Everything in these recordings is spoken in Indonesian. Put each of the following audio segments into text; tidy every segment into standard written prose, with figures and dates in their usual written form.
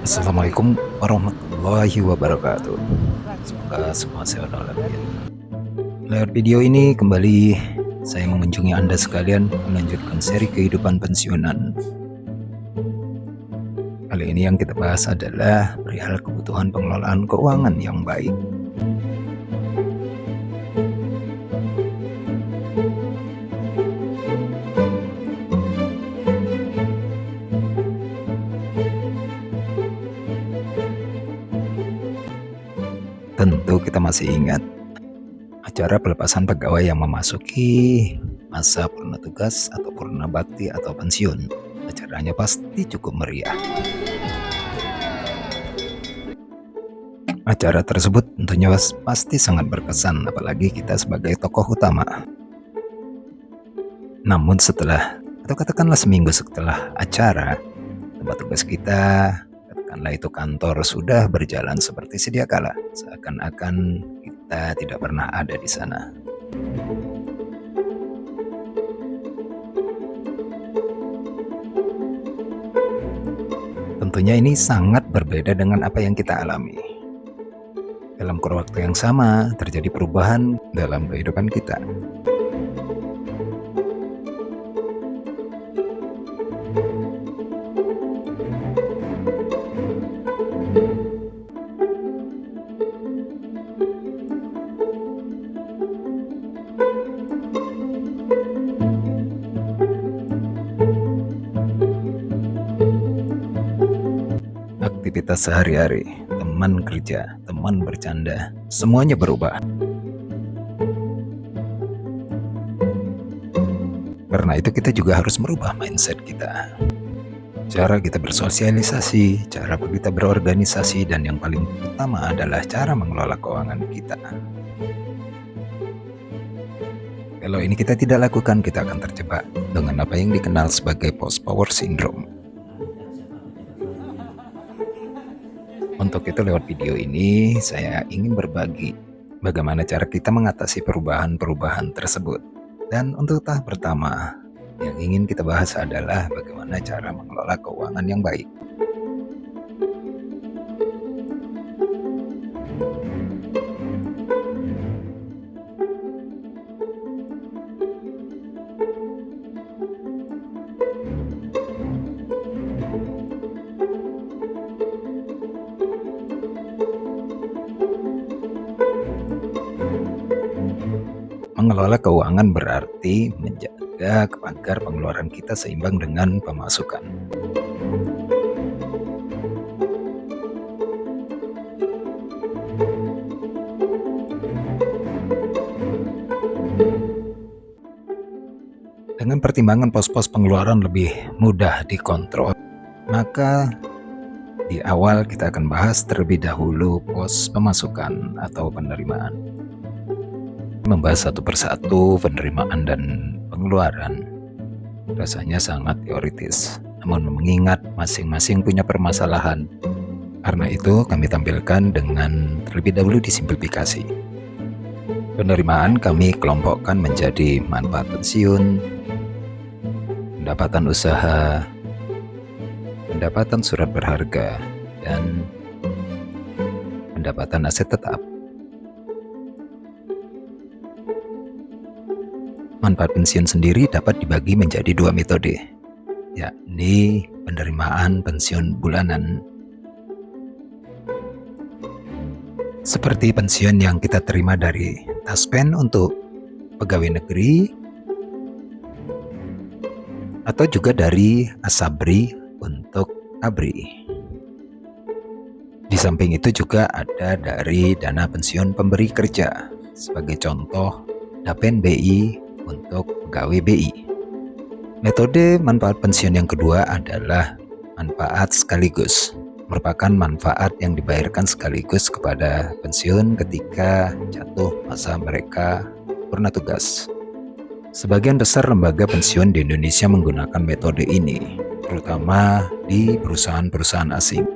Assalamualaikum warahmatullahi wabarakatuh. Semoga semua sehat walafiat. Lewat video ini kembali saya mengunjungi Anda sekalian melanjutkan seri kehidupan pensiunan. Kali ini yang kita bahas adalah perihal kebutuhan pengelolaan keuangan yang baik. Tentu kita masih ingat acara pelepasan pegawai yang memasuki masa purna tugas atau purna bakti atau pensiun. Acaranya pasti cukup meriah. Acara tersebut tentunya pasti sangat berkesan, apalagi kita sebagai tokoh utama. Namun setelah, atau katakanlah seminggu setelah acara, tempat tugas kita, katakanlah itu kantor, sudah berjalan seperti sedia kala, seakan-akan kita tidak pernah ada di sana. Tentunya ini sangat berbeda dengan apa yang kita alami. Dalam kurun waktu yang sama, terjadi perubahan dalam kehidupan kita. Aktivitas sehari-hari, teman kerja, teman bercanda, semuanya berubah. Karena itu kita juga harus merubah mindset kita. Cara kita bersosialisasi, cara kita berorganisasi, dan yang paling utama adalah cara mengelola keuangan kita. Kalau ini kita tidak lakukan, kita akan terjebak dengan apa yang dikenal sebagai post power syndrome. Untuk itu lewat video ini saya ingin berbagi bagaimana cara kita mengatasi perubahan-perubahan tersebut. Dan untuk tahap pertama yang ingin kita bahas adalah bagaimana cara mengelola keuangan yang baik. Mengelola keuangan berarti menjaga agar pengeluaran kita seimbang dengan pemasukan. Dengan pertimbangan pos-pos pengeluaran lebih mudah dikontrol, maka di awal kita akan bahas terlebih dahulu pos pemasukan atau penerimaan. Membahas satu persatu penerimaan dan pengeluaran rasanya sangat teoritis, namun mengingat masing-masing punya permasalahan. Karena itu kami tampilkan dengan terlebih dahulu disimplifikasi. Penerimaan kami kelompokkan menjadi manfaat pensiun, pendapatan usaha, pendapatan surat berharga, dan pendapatan aset tetap. Manfaat pensiun sendiri dapat dibagi menjadi dua metode, yakni penerimaan pensiun bulanan. Seperti pensiun yang kita terima dari Taspen untuk pegawai negeri, atau juga dari Asabri untuk ABRI. Di samping itu juga ada dari dana pensiun pemberi kerja, sebagai contoh Dapen BI untuk pegawai BI. Metode manfaat pensiun yang kedua adalah manfaat sekaligus, merupakan manfaat yang dibayarkan sekaligus kepada pensiun ketika jatuh masa mereka purna tugas. Sebagian besar lembaga pensiun di Indonesia menggunakan metode ini, terutama di perusahaan-perusahaan asing.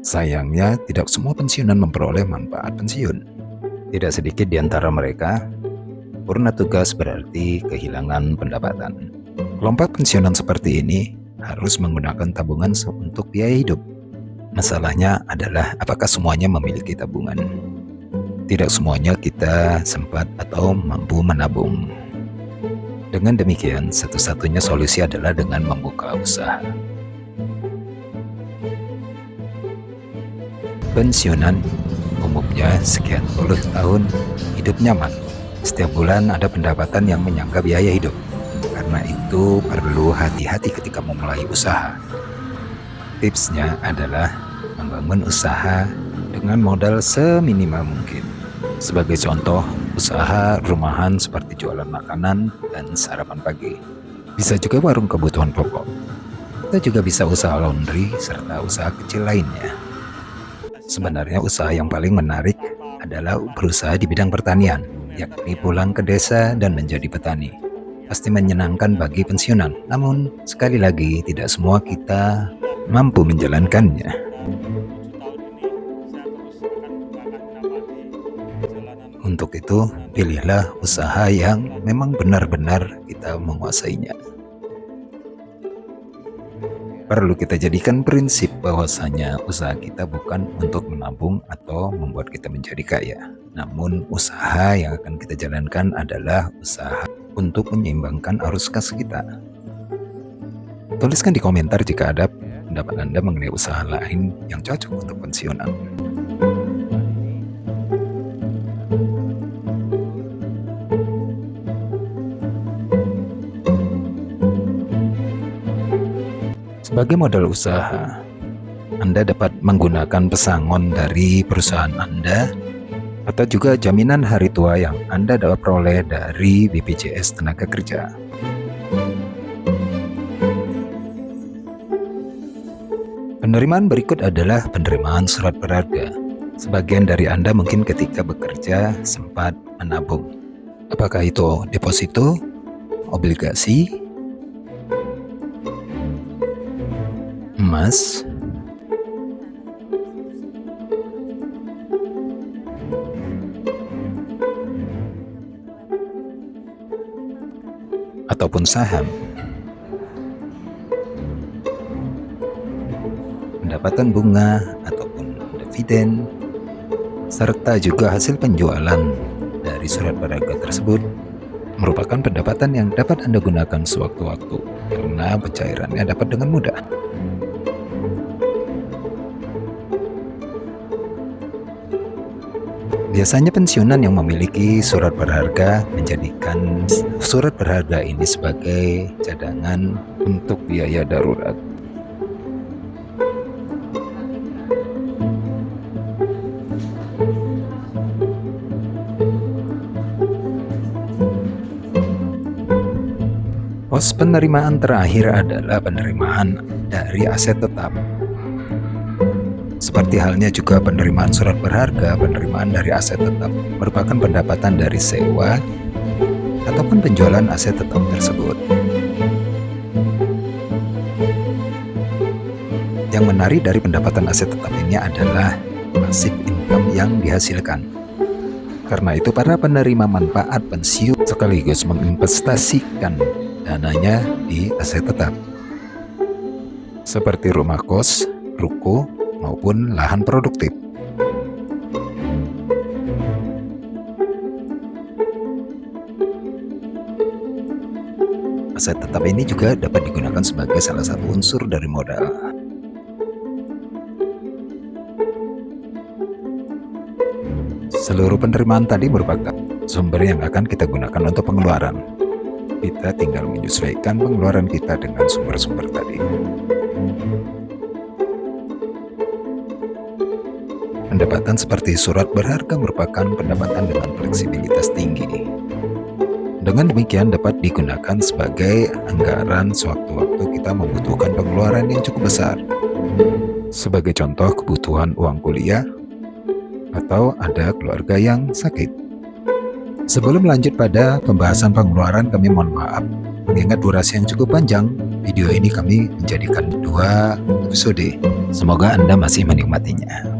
Sayangnya, tidak semua pensiunan memperoleh manfaat pensiun. Tidak sedikit di antara mereka, purna tugas berarti kehilangan pendapatan. Kelompok pensiunan seperti ini harus menggunakan tabungan untuk biaya hidup. Masalahnya adalah apakah semuanya memiliki tabungan? Tidak semuanya kita sempat atau mampu menabung. Dengan demikian, satu-satunya solusi adalah dengan membuka usaha. Pensiunan umumnya sekian puluh tahun hidup nyaman. Setiap bulan ada pendapatan yang menyangga biaya hidup. Karena itu perlu hati-hati ketika memulai usaha. Tipsnya adalah membangun usaha dengan modal seminimal mungkin. Sebagai contoh, usaha rumahan seperti jualan makanan dan sarapan pagi. Bisa juga warung kebutuhan pokok. Kita juga bisa usaha laundry serta usaha kecil lainnya. Sebenarnya usaha yang paling menarik adalah berusaha di bidang pertanian, yakni pulang ke desa dan menjadi petani. Pasti menyenangkan bagi pensiunan, namun sekali lagi tidak semua kita mampu menjalankannya. Untuk itu, pilihlah usaha yang memang benar-benar kita menguasainya. Perlu kita jadikan prinsip bahwasanya usaha kita bukan untuk menabung atau membuat kita menjadi kaya. Namun usaha yang akan kita jalankan adalah usaha untuk menyeimbangkan arus kas kita. Tuliskan di komentar jika ada pendapat Anda mengenai usaha lain yang cocok untuk pensiunan. Sebagai modal usaha, Anda dapat menggunakan pesangon dari perusahaan Anda atau juga jaminan hari tua yang Anda dapat peroleh dari BPJS Tenaga Kerja. Penerimaan berikut adalah penerimaan surat berharga. Sebagian dari Anda mungkin ketika bekerja sempat menabung. Apakah itu deposito, obligasi, emas, ataupun saham. Pendapatan bunga ataupun dividen, serta juga hasil penjualan dari surat berharga tersebut merupakan pendapatan yang dapat Anda gunakan sewaktu-waktu karena pencairannya dapat dengan mudah. Biasanya pensiunan yang memiliki surat berharga menjadikan surat berharga ini sebagai cadangan untuk biaya darurat. Pos penerimaan terakhir adalah penerimaan dari aset tetap. Seperti halnya juga penerimaan surat berharga, penerimaan dari aset tetap merupakan pendapatan dari sewa ataupun penjualan aset tetap tersebut. Yang menarik dari pendapatan aset tetap ini adalah passive income yang dihasilkan. Karena itu para penerima manfaat pensiun sekaligus menginvestasikan dananya di aset tetap seperti rumah kos, ruko, maupun lahan produktif. Aset tetap ini juga dapat digunakan sebagai salah satu unsur dari modal. Seluruh penerimaan tadi merupakan sumber yang akan kita gunakan untuk pengeluaran. Kita tinggal menyesuaikan pengeluaran kita dengan sumber-sumber tadi. Pendapatan seperti surat berharga merupakan pendapatan dengan fleksibilitas tinggi. Dengan demikian dapat digunakan sebagai anggaran sewaktu-waktu kita membutuhkan pengeluaran yang cukup besar. Sebagai contoh kebutuhan uang kuliah atau ada keluarga yang sakit. Sebelum lanjut pada pembahasan pengeluaran, kami mohon maaf mengingat durasi yang cukup panjang. Video ini kami menjadikan 2 episode. Semoga Anda masih menikmatinya.